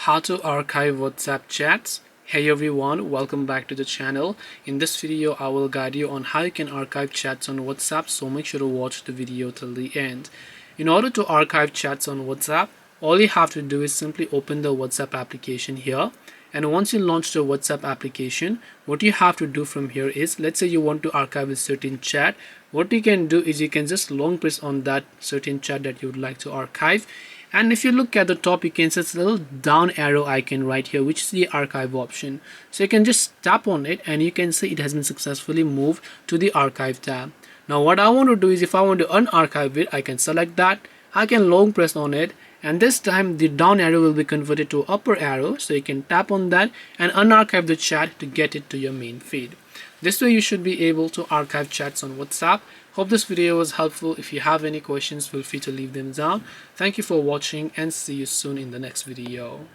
How to archive WhatsApp chats. Hey everyone, welcome back to the channel. In this video I will guide you on how you can archive chats on WhatsApp, so make sure to watch the video till the end. In order to archive chats on WhatsApp, all you have to do is simply open the WhatsApp application here, and once you launch the WhatsApp application, what you have to do from here is, let's say you want to archive a certain chat. What you can do is you can just long press on that certain chat that you would like to archive, and if you look at the top, you can see this little down arrow icon right here, which is the archive option. So you can just tap on it and you can see it has been successfully moved to the archive tab. Now what I want to do is, if I want to unarchive it, I can select that, I can long press on it, and this time the down arrow will be converted to upper arrow, so you can tap on that and unarchive the chat to get it to your main feed. This way you should be able to archive chats on WhatsApp. Hope this video was helpful. If you have any questions, feel free to leave them down. Thank you for watching and see you soon in the next video.